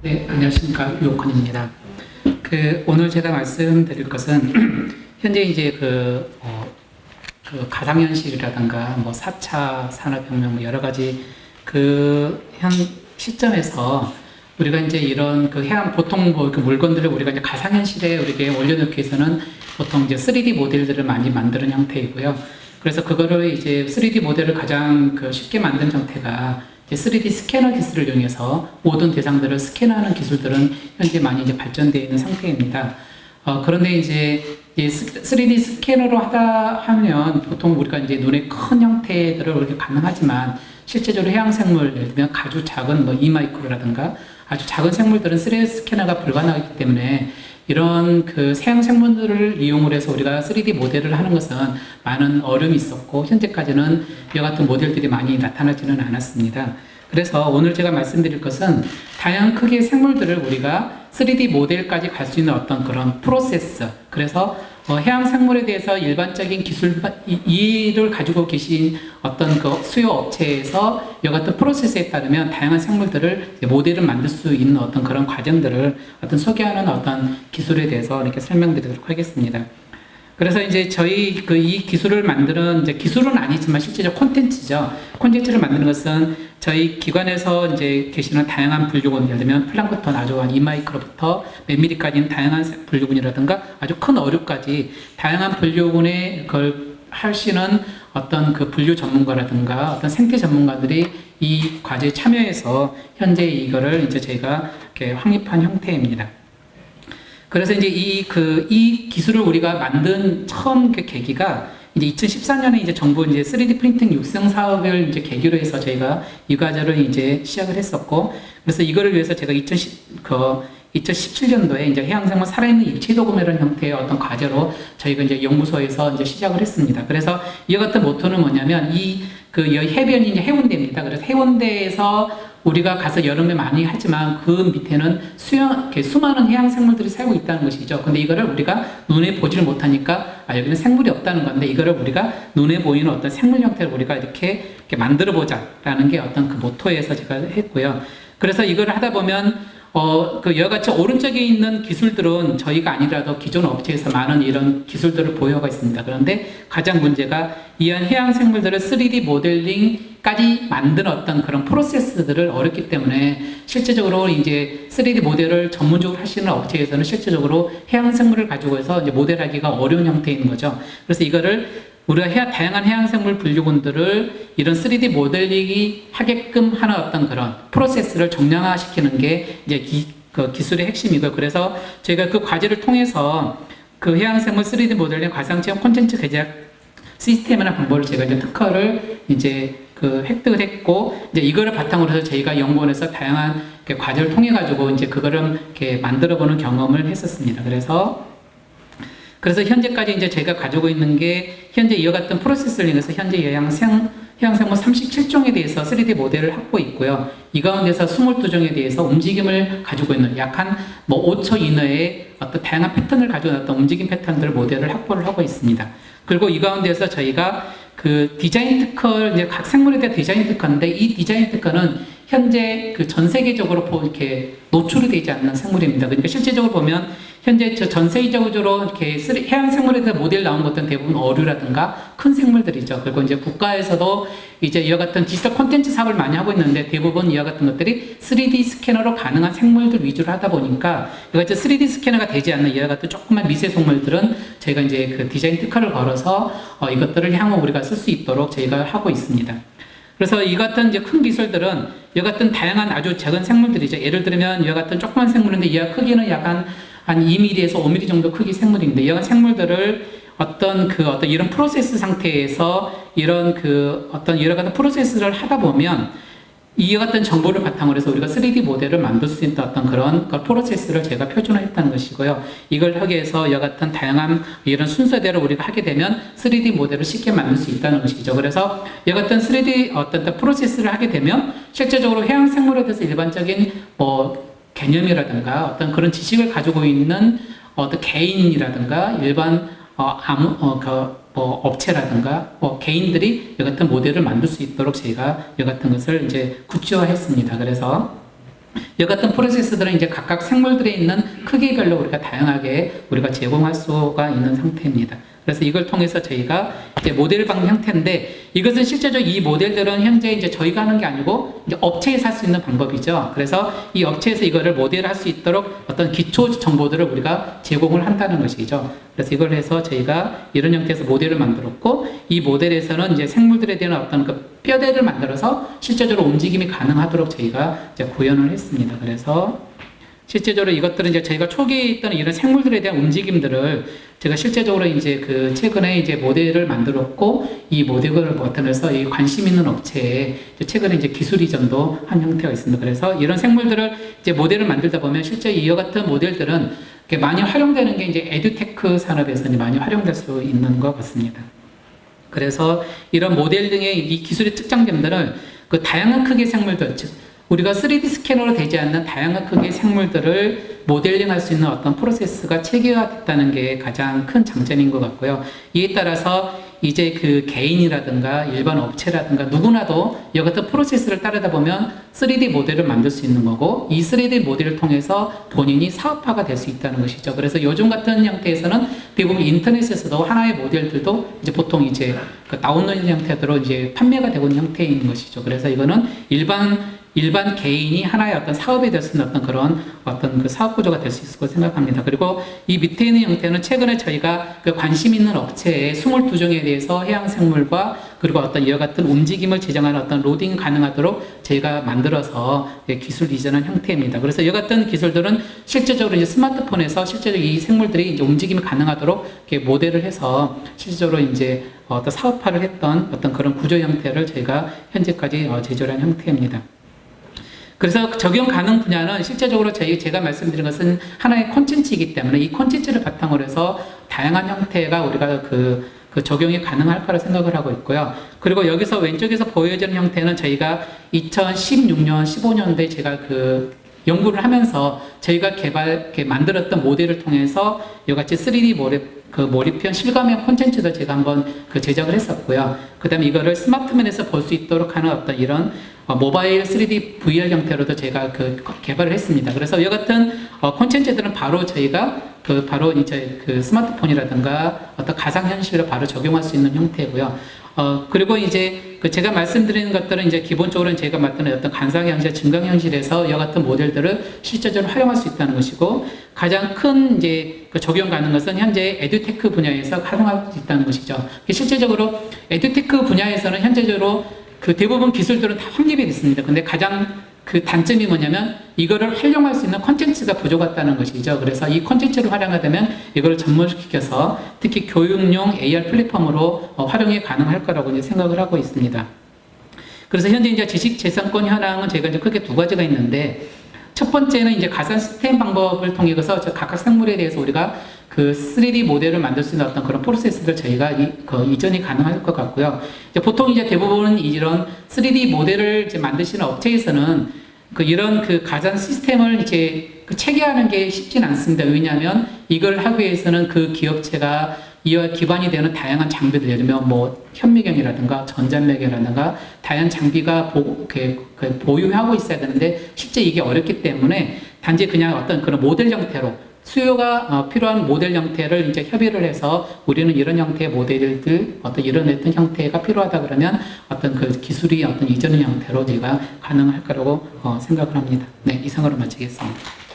네, 안녕하십니까. 유옥헌입니다. 오늘 제가 말씀드릴 것은 현재 이제 가상현실이라든가 뭐 4차 산업혁명 뭐 여러 가지 현 시점에서 우리가 이제 이런 보통 뭐 물건들을 우리가 이제 가상현실에 우리가 올려놓기 위해서는 보통 이제 3D 모델들을 많이 만드는 형태이고요. 그래서 그거를 이제 3D 모델을 가장 쉽게 만든 형태가 3D 스캐너 기술을 이용해서 모든 대상들을 스캐너하는 기술들은 현재 많이 이제 발전되어 있는 상태입니다. 그런데 이제 3D 스캐너로 하면 보통 우리가 이제 눈에 큰 형태들을 이렇게 가능하지만 실제적으로 해양 생물, 예를 들면 아주 작은 뭐 이마이크로라든가 아주 작은 생물들은 3D 스캐너가 불가능하기 때문에 이런 해양 생물들을 이용을 해서 우리가 3D 모델을 하는 것은 많은 어려움이 있었고 현재까지는 이와 같은 모델들이 많이 나타나지는 않았습니다. 그래서 오늘 제가 말씀드릴 것은 다양한 크기의 생물들을 우리가 3D 모델까지 갈 수 있는 어떤 그런 프로세스, 그래서 해양 생물에 대해서 일반적인 기술 이해를 가지고 계신 어떤 수요 업체에서 이와 같은 프로세스에 따르면 다양한 생물들을 모델을 만들 수 있는 어떤 그런 과정들을 소개하는 어떤 기술에 대해서 이렇게 설명드리도록 하겠습니다. 그래서 이제 저희 이 기술을 만드는 기술은 아니지만 실제적 콘텐츠죠. 콘텐츠를 만드는 것은 저희 기관에서 이제 계시는 다양한 분류군, 예를 들면 플랑크톤 아주 한 2마이크로부터 몇 미리까지는 다양한 분류군이라든가 아주 큰 어류까지 다양한 분류군에 그걸 하시는 어떤 분류 전문가라든가 어떤 생태 전문가들이 이 과제에 참여해서 현재 이거를 이제 저희가 이렇게 확립한 형태입니다. 그래서 이제 이 기술을 우리가 만든 처음 계기가 이제 2014년에 이제 정부 이제 3D 프린팅 육성 사업을 이제 계기로 해서 저희가 이 과제를 이제 시작을 했었고, 그래서 이거를 위해서 제가 2017년도에 이제 해양생물 살아있는 입체 도금이라는 형태의 어떤 과제로 저희가 이제 연구소에서 이제 시작을 했습니다. 그래서 이와 같은 모토는 뭐냐면 해변이 이제 해운대입니다. 그래서 해운대에서 우리가 가서 여름에 많이 하지만 그 밑에는 수많은 해양 생물들이 살고 있다는 것이죠. 근데 이거를 우리가 눈에 보지를 못하니까 여기는 생물이 없다는 건데 이거를 우리가 눈에 보이는 어떤 생물 형태를 우리가 이렇게 만들어 보자라는 게 어떤 모토에서 제가 했고요. 그래서 이걸 하다 보면 여러 가지 오른쪽에 있는 기술들은 저희가 아니라도 기존 업체에서 많은 이런 기술들을 보유하고 있습니다. 그런데 가장 문제가 이한 해양 생물들을 3D 모델링까지 만드는 어떤 그런 프로세스들을 어렵기 때문에 실제적으로 이제 3D 모델을 전문적으로 하시는 업체에서는 실제적으로 해양 생물을 가지고 해서 이제 모델하기가 어려운 형태인 거죠. 그래서 이거를 우리가 다양한 해양생물 분류군들을 이런 3D 모델링이 하게끔 하는 어떤 그런 프로세스를 정량화시키는 게 이제 기술의 핵심이고요. 그래서 저희가 그 과제를 통해서 해양생물 3D 모델링 가상체험 콘텐츠 제작 시스템이나 방법을 제가 이제 특허를 이제 획득을 했고, 이제 이거를 바탕으로 해서 저희가 연구원에서 다양한 과제를 통해 가지고 이제 그거를 이렇게 만들어보는 경험을 했었습니다. 그래서 현재까지 이제 제가 가지고 있는 게 현재 이와 같은 프로세스를 이용해서 현재 해양생물 37종에 대해서 3D 모델을 하고 있고요. 이 가운데서 22종에 대해서 움직임을 가지고 있는 약 한 5초 이내의 어떤 다양한 패턴을 가지고 있는 어떤 움직임 패턴들을 모델을 확보를 하고 있습니다. 그리고 이 가운데서 저희가 디자인 특허, 이제 각 생물에 대한 디자인 특허인데 이 디자인 특허는 현재 전 세계적으로 이렇게 노출이 되지 않는 생물입니다. 그러니까 실제적으로 보면 현재 전 세계적으로 이렇게 해양 생물에 대한 모델 나온 것들은 대부분 어류라든가 큰 생물들이죠. 그리고 이제 국가에서도 이제 이와 같은 디지털 콘텐츠 사업을 많이 하고 있는데 대부분 이와 같은 것들이 3D 스캐너로 가능한 생물들 위주로 하다 보니까 이거 이제 3D 스캐너가 되지 않는 이와 같은 조그만 미세 생물들은 저희가 이제 디자인 특허를 걸어서 이것들을 향후 우리가 쓸 수 있도록 저희가 하고 있습니다. 그래서 이 같은 이제 큰 기술들은 이 같은 다양한 아주 작은 생물들이죠. 예를 들면 이 같은 조그만 생물인데 이 크기는 약간 한 2mm에서 5mm 정도 크기 생물인데 이런 생물들을 어떤 이런 프로세스 상태에서 이런 어떤 여러 가지 프로세스를 하다 보면 이와 같은 정보를 바탕으로 해서 우리가 3D 모델을 만들 수 있는 어떤 그런 프로세스를 제가 표준화했다는 것이고요. 이걸 하기 위해서 이와 같은 다양한 이런 순서대로 우리가 하게 되면 3D 모델을 쉽게 만들 수 있다는 것이죠. 그래서 이와 같은 3D 어떤 프로세스를 하게 되면 실제적으로 해양 생물에 대해서 일반적인 개념이라든가 어떤 그런 지식을 가지고 있는 어떤 개인이라든가 일반 업체라든가 개인들이 이 같은 모델을 만들 수 있도록 저희가 이 같은 것을 이제 구체화했습니다. 그래서 이 같은 프로세스들은 이제 각각 생물들에 있는 크기별로 우리가 다양하게 우리가 제공할 수가 있는 상태입니다. 그래서 이걸 통해서 저희가 이제 모델 방 형태인데, 이것은 실제적으로 이 모델들은 현재 이제 저희가 하는 게 아니고 이제 업체에서 할 수 있는 방법이죠. 그래서 이 업체에서 이거를 모델할 수 있도록 어떤 기초 정보들을 우리가 제공을 한다는 것이죠. 그래서 이걸 해서 저희가 이런 형태에서 모델을 만들었고, 이 모델에서는 이제 생물들에 대한 어떤 그 뼈대를 만들어서 실제적으로 움직임이 가능하도록 저희가 이제 구현을 했습니다. 그래서 실제적으로 이것들은 이제 저희가 초기에 있던 이런 생물들에 대한 움직임들을 제가 실제적으로 이제 그 최근에 이제 모델을 만들었고, 이 모델을 바탕해서 이 관심 있는 업체에 최근에 이제 기술 이전도 한 형태가 있습니다. 그래서 이런 생물들을 이제 모델을 만들다 보면 실제 이와 같은 모델들은 많이 활용되는 게 이제 에듀테크 산업에서 많이 활용될 수 있는 것 같습니다. 그래서 이런 모델 등의 이 기술의 특장점들은 그 다양한 크기의 생물들, 즉 우리가 3D 스캐너로 되지 않는 다양한 크기의 생물들을 모델링할 수 있는 어떤 프로세스가 체계화됐다는 게 가장 큰 장점인 것 같고요. 이에 따라서 이제 그 개인이라든가 일반 업체라든가 누구나도 이 같은 프로세스를 따르다 보면 3D 모델을 만들 수 있는 거고, 이 3D 모델을 통해서 본인이 사업화가 될 수 있다는 것이죠. 그래서 요즘 같은 형태에서는 대부분 인터넷에서도 하나의 모델들도 이제 보통 이제 그 다운로드 형태로 이제 판매가 되고 있는 형태인 것이죠. 그래서 이거는 일반 개인이 하나의 어떤 사업이 될 수 있는 어떤 어떤 그 사업 구조가 될 수 있을 거라고 생각합니다. 그리고 이 밑에 있는 형태는 최근에 저희가 그 관심 있는 업체에 22종에 대해서 해양 생물과 그리고 어떤 이와 같은 움직임을 제정하는 어떤 로딩 가능하도록 저희가 만들어서 기술 이전한 형태입니다. 그래서 이와 같은 기술들은 실제적으로 이제 스마트폰에서 실제적으로 이 생물들이 이제 움직임이 가능하도록 이렇게 모델을 해서 실제적으로 이제 어떤 사업화를 했던 어떤 그런 구조 형태를 저희가 현재까지 제조한 형태입니다. 그래서 적용 가능 분야는 실제적으로 제가 말씀드린 것은 하나의 콘텐츠이기 때문에 이 콘텐츠를 바탕으로 해서 다양한 형태가 우리가 그 적용이 가능할 거라 생각을 하고 있고요. 그리고 여기서 왼쪽에서 보여지는 형태는 저희가 2016년, 15년도에 제가 그 연구를 하면서 저희가 만들었던 모델을 통해서 이같이 3D 몰입형 실감형 콘텐츠도 제가 한번 제작을 했었고요. 그 다음에 이거를 스마트폰에서 볼 수 있도록 하는 어떤 이런 모바일 3D VR 형태로도 제가 개발을 했습니다. 그래서 이와 같은 콘텐츠들은 바로 저희가 바로 이제 스마트폰이라든가 어떤 가상현실로 바로 적용할 수 있는 형태고요. 그리고 이제 제가 말씀드리는 것들은 이제 기본적으로는 제가 맡는 어떤 가상현실, 증강현실에서 이와 같은 모델들을 실제적으로 활용할 수 있다는 것이고, 가장 큰 이제 적용 가능한 것은 현재 에듀테크 분야에서 활용할 수 있다는 것이죠. 실제적으로 에듀테크 분야에서는 현재적으로 대부분 기술들은 다 확립이 됐습니다. 근데 가장 단점이 뭐냐면 이거를 활용할 수 있는 콘텐츠가 부족하다는 것이죠. 그래서 이 콘텐츠를 활용하려면 이거를 접목시켜서 특히 교육용 AR 플랫폼으로 활용이 가능할 거라고 이제 생각을 하고 있습니다. 그래서 현재 이제 지식재산권 현황은 저희가 이제 크게 두 가지가 있는데, 첫 번째는 이제 가상 시스템 방법을 통해서 각각 생물에 대해서 우리가 3D 모델을 만들 수 있는 어떤 그런 프로세스를 저희가 이전이 가능할 것 같고요. 보통 이제 대부분 이런 3D 모델을 이제 만드시는 업체에서는 이런 가상 시스템을 이제 체계하는 게 쉽진 않습니다. 왜냐하면 이걸 하기 위해서는 그 기업체가 이와 기반이 되는 다양한 장비들, 예를 들면 현미경이라든가 전자매개라든가 다양한 장비가 보유하고 있어야 되는데 실제 이게 어렵기 때문에 단지 그냥 어떤 그런 모델 형태로 수요가 필요한 모델 형태를 이제 협의를 해서 우리는 이런 형태의 모델들, 이런 형태가 필요하다 그러면 기술이 이전의 형태로 제가 가능할 거라고 생각을 합니다. 네, 이상으로 마치겠습니다.